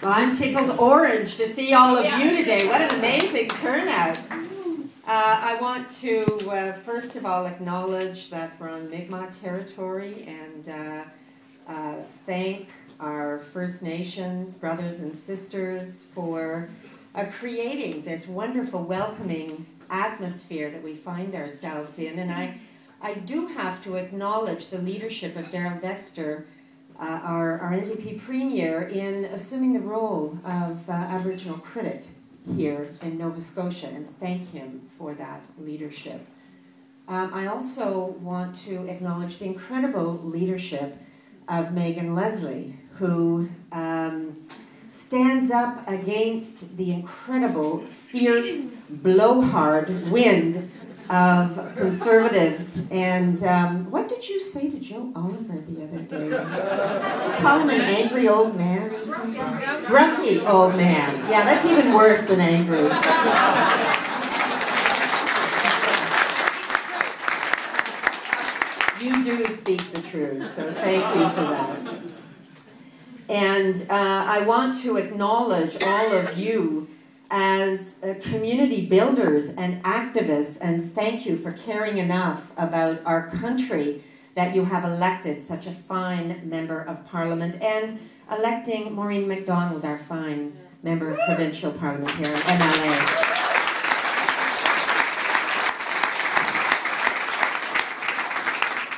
Well, I'm tickled orange to see all of you today. What an amazing turnout. I want to, first of all, acknowledge that we're on Mi'kmaq territory and thank our First Nations brothers and sisters for creating this wonderful, welcoming atmosphere that we find ourselves in. And I do have to acknowledge the leadership of Darrell Dexter, our NDP Premier, in assuming the role of Aboriginal critic here in Nova Scotia, and thank him for that leadership. I also want to acknowledge the incredible leadership of Megan Leslie, who stands up against the incredible, fierce, blowhard wind of Conservatives. And what did you say to Joe Oliver the other day? Call him an angry old man or something? Grumpy old man. Yeah, that's even worse than angry. You do speak the truth, so thank you for that. And I want to acknowledge all of you as community builders and activists, and thank you for caring enough about our country that you have elected such a fine member of Parliament, and electing Maureen MacDonald, our fine member of Provincial Parliament here in MLA.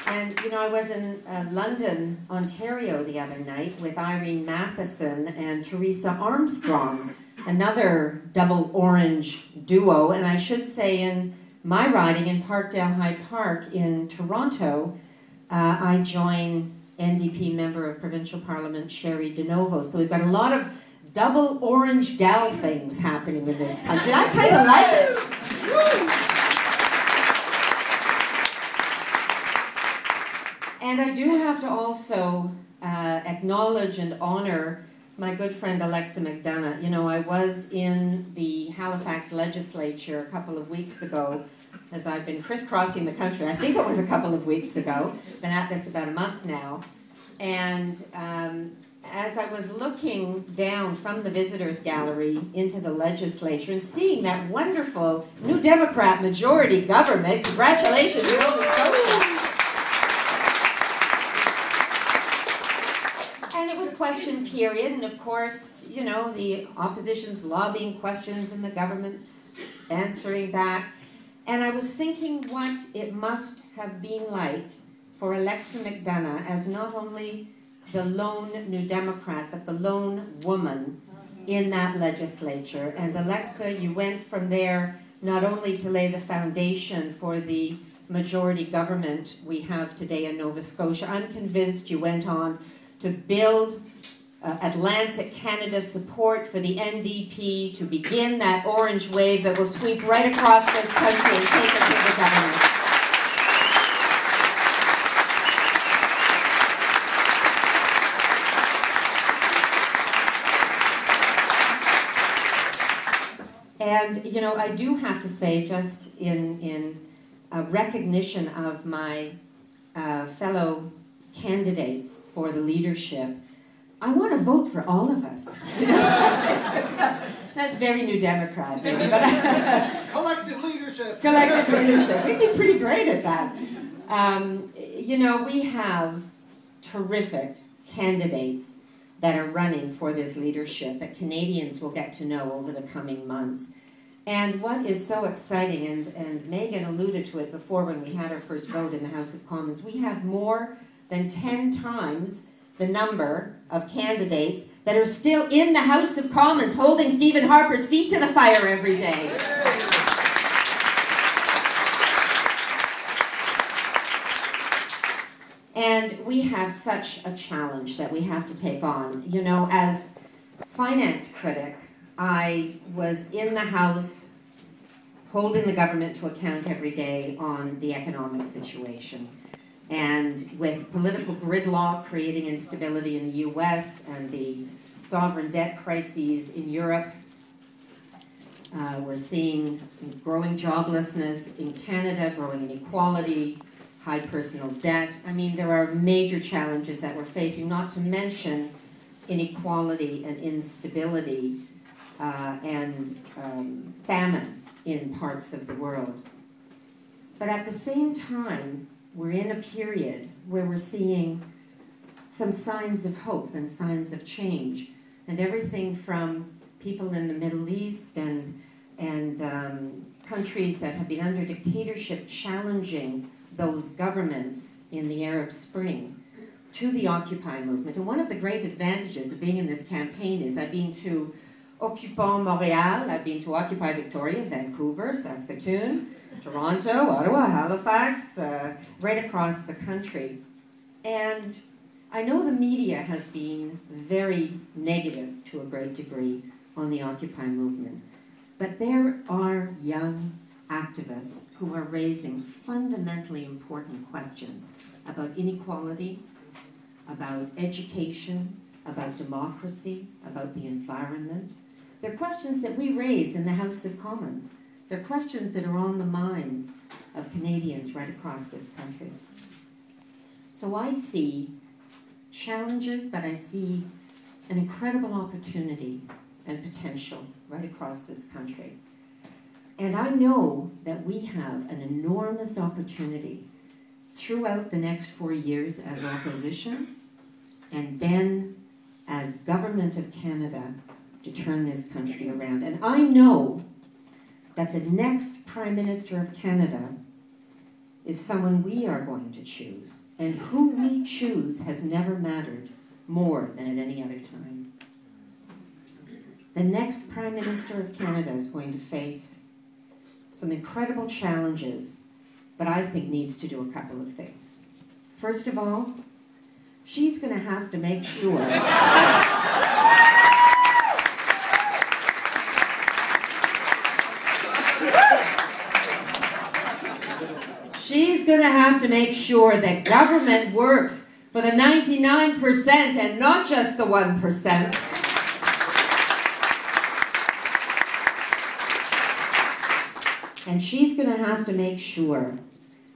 And, you know, I was in London, Ontario the other night with Irene Matheson and Teresa Armstrong, another double orange duo. And I should say in my riding in Parkdale High Park in Toronto, I join NDP member of Provincial Parliament Sherry DeNovo. So we've got a lot of double orange gal things happening in this country. I kind of like it. Woo! And I do have to also acknowledge and honor my good friend Alexa McDonough. You know, I was in the Halifax legislature a couple of weeks ago, as I've been crisscrossing the country. I think it was a couple of weeks ago. Been at this about a month now. And as I was looking down from the visitors gallery into the legislature and seeing that wonderful New Democrat majority government, congratulations, Nova Scotia. And it was question period, and of course, you know, the opposition's lobbying questions and the government's answering back. And I was thinking what it must have been like for Alexa McDonough as not only the lone New Democrat, but the lone woman in that legislature. And Alexa, you went from there not only to lay the foundation for the majority government we have today in Nova Scotia, I'm convinced you went on to build Atlantic Canada support for the NDP to begin that orange wave that will sweep right across this country and take us to the government. And, you know, I do have to say, just in recognition of my fellow candidates for the leadership, I want to vote for all of us. That's very New Democrat. But collective leadership. Collective leadership. We'd be pretty great at that. You know, we have terrific candidates that are running for this leadership that Canadians will get to know over the coming months. And what is so exciting, and Megan alluded to it before when we had our first vote in the House of Commons, we have more than 10 times the number of candidates that are still in the House of Commons holding Stephen Harper's feet to the fire every day. And we have such a challenge that we have to take on. You know, as finance critic, I was in the House holding the government to account every day on the economic situation. And with political gridlock creating instability in the US and the sovereign debt crises in Europe, we're seeing growing joblessness in Canada, growing inequality, high personal debt. I mean, there are major challenges that we're facing, not to mention inequality and instability and famine in parts of the world. But at the same time, we're in a period where we're seeing some signs of hope and signs of change, and everything from people in the Middle East and countries that have been under dictatorship challenging those governments in the Arab Spring to the Occupy movement. And one of the great advantages of being in this campaign is I've been to Occupons Montréal, I've been to Occupy Victoria, Vancouver, Saskatoon, Toronto, Ottawa, Halifax, right across the country. And I know the media has been very negative to a great degree on the Occupy movement, but there are young activists who are raising fundamentally important questions about inequality, about education, about democracy, about the environment. They're questions that we raise in the House of Commons. They're questions that are on the minds of Canadians right across this country. So I see challenges, but I see an incredible opportunity and potential right across this country. And I know that we have an enormous opportunity throughout the next 4 years as opposition and then as Government of Canada to turn this country around. And I know that the next Prime Minister of Canada is someone we are going to choose. And who we choose has never mattered more than at any other time. The next Prime Minister of Canada is going to face some incredible challenges, but I think needs to do a couple of things. First of all, she's going to have to make sure that government works for the 99% and not just the 1%. And she's going to have to make sure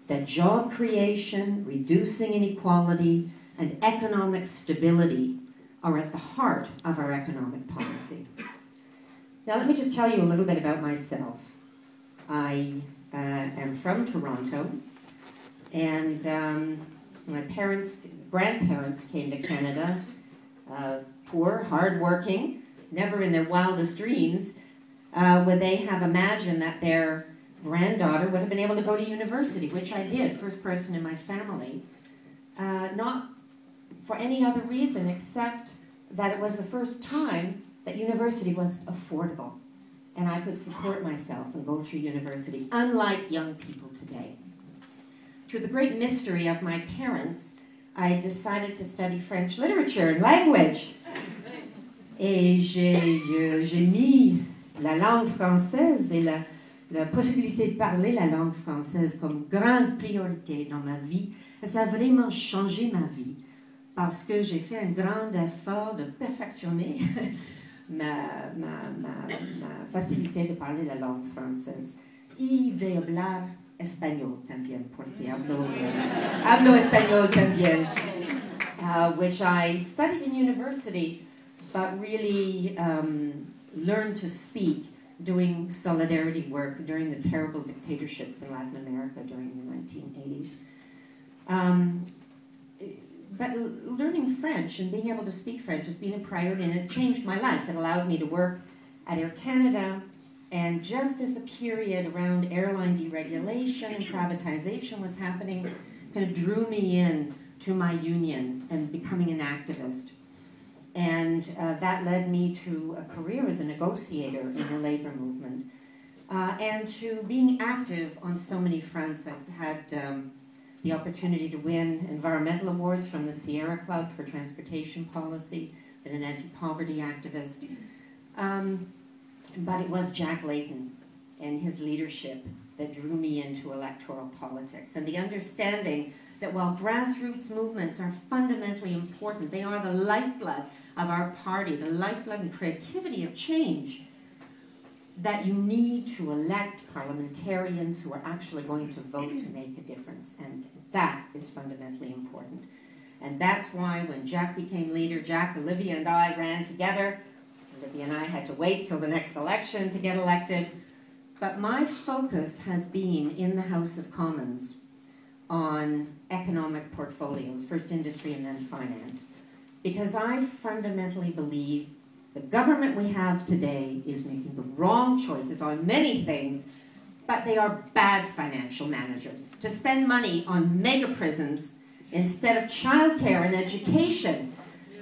that job creation, reducing inequality, and economic stability are at the heart of our economic policy. Now, let me just tell you a little bit about myself. I am from Toronto, and my grandparents came to Canada, poor, hardworking, never in their wildest dreams would they have imagined that their granddaughter would have been able to go to university, which I did, first person in my family, not for any other reason except that it was the first time that university was affordable and I could support myself and go through university, unlike young people today. To the great mystery of my parents, I decided to study French literature and language. Et j'ai mis la langue française et la possibilité de parler la langue française comme grande priorité dans ma vie. Et ça a vraiment changé ma vie parce que j'ai fait un grand effort de perfectionner ma facilité de parler la langue française. Y de hablar español también, porque hablo español también, which I studied in university, but really learned to speak doing solidarity work during the terrible dictatorships in Latin America during the 1980s. But learning French and being able to speak French has been a priority, and it changed my life. It allowed me to work at Air Canada, and just as the period around airline deregulation and privatization was happening, kind of drew me in to my union and becoming an activist. And that led me to a career as a negotiator in the labor movement, and to being active on so many fronts. I've had the opportunity to win environmental awards from the Sierra Club for transportation policy, been an anti-poverty activist. But it was Jack Layton and his leadership that drew me into electoral politics, and the understanding that while grassroots movements are fundamentally important, they are the lifeblood of our party, the lifeblood and creativity of change, that you need to elect parliamentarians who are actually going to vote to make a difference, and that is fundamentally important. And that's why when Jack became leader, Jack, Olivia, and I ran together. Olivia and I had to wait till the next election to get elected. But my focus has been in the House of Commons on economic portfolios, first industry and then finance. Because I fundamentally believe the government we have today is making the wrong choices on many things, but they are bad financial managers. To spend money on mega prisons instead of childcare and education,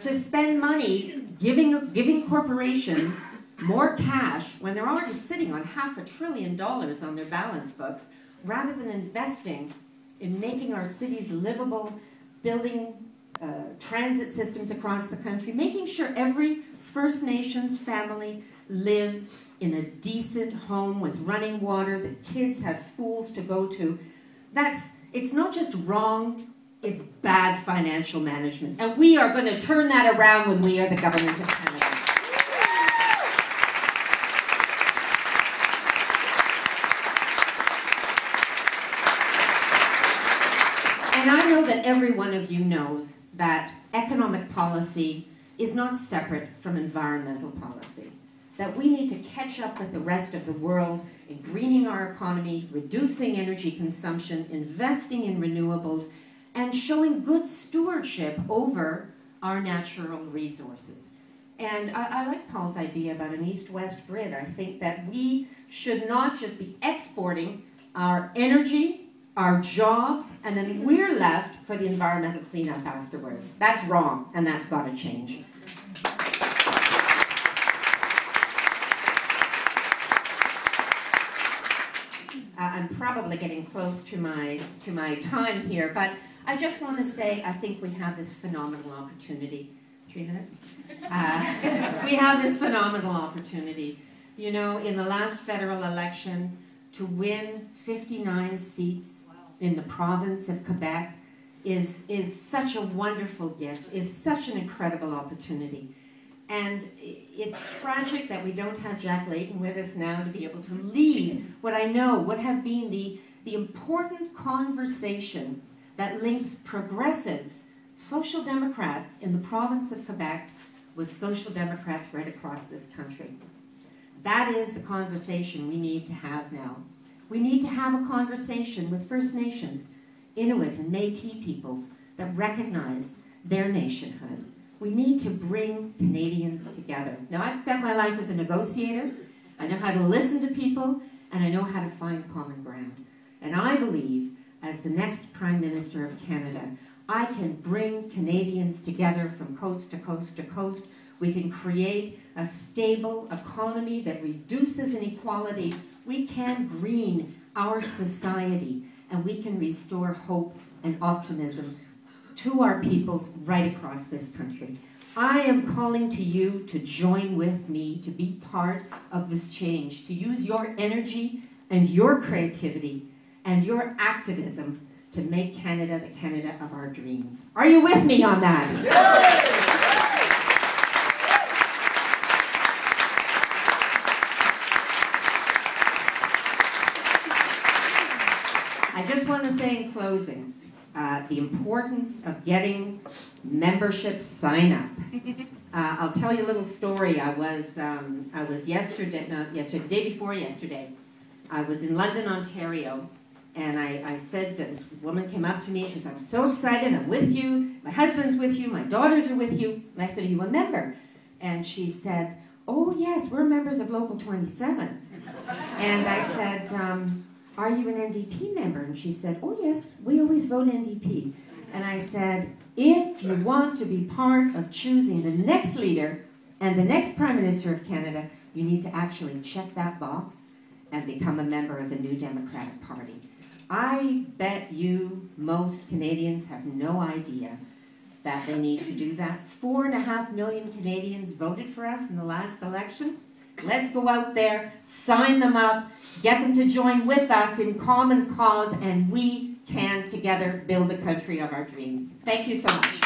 to spend money giving corporations more cash when they're already sitting on $500 billion on their balance books, rather than investing in making our cities livable, building transit systems across the country, making sure every First Nations family lives in a decent home with running water, that kids have schools to go to. It's not just wrong, it's bad financial management. And we are going to turn that around when we are the government of Canada. And I know that every one of you knows that economic policy is not separate from environmental policy. That we need to catch up with the rest of the world in greening our economy, reducing energy consumption, investing in renewables, and showing good stewardship over our natural resources. And I like Paul's idea about an east-west grid. I think that we should not just be exporting our energy, our jobs, and then we're left for the environmental cleanup afterwards. That's wrong, and that's got to change. I'm probably getting close to my time here, but I just want to say I think we have this phenomenal opportunity. 3 minutes? We have this phenomenal opportunity. You know, in the last federal election, to win 59 seats in the province of Quebec is such a wonderful gift, is such an incredible opportunity. And it's tragic that we don't have Jack Layton with us now to be able to lead what I know would have been the important conversation that links progressives, social democrats in the province of Quebec with social democrats right across this country. That is the conversation we need to have now. We need to have a conversation with First Nations, Inuit and Métis peoples that recognize their nationhood. We need to bring Canadians together. Now, I've spent my life as a negotiator. I know how to listen to people, and I know how to find common ground. And I believe, as the next Prime Minister of Canada, I can bring Canadians together from coast to coast to coast. We can create a stable economy that reduces inequality. We can green our society, and we can restore hope and optimism to our peoples right across this country. I am calling to you to join with me, to be part of this change, to use your energy and your creativity and your activism to make Canada the Canada of our dreams. Are you with me on that? I just want to say in closing, the importance of getting membership sign-up. I'll tell you a little story. I was the day before yesterday, I was in London, Ontario, and I said, this woman came up to me, she said, I'm so excited, I'm with you, my husband's with you, my daughters are with you. And I said, are you a member? And she said, oh yes, we're members of Local 27. And I said, are you an NDP member? And she said, oh yes, we always vote NDP. And I said, if you want to be part of choosing the next leader and the next Prime Minister of Canada, you need to actually check that box and become a member of the New Democratic Party. I bet you most Canadians have no idea that they need to do that. 4.5 million Canadians voted for us in the last election. Let's go out there, sign them up, get them to join with us in common cause, and we can together build the country of our dreams. Thank you so much.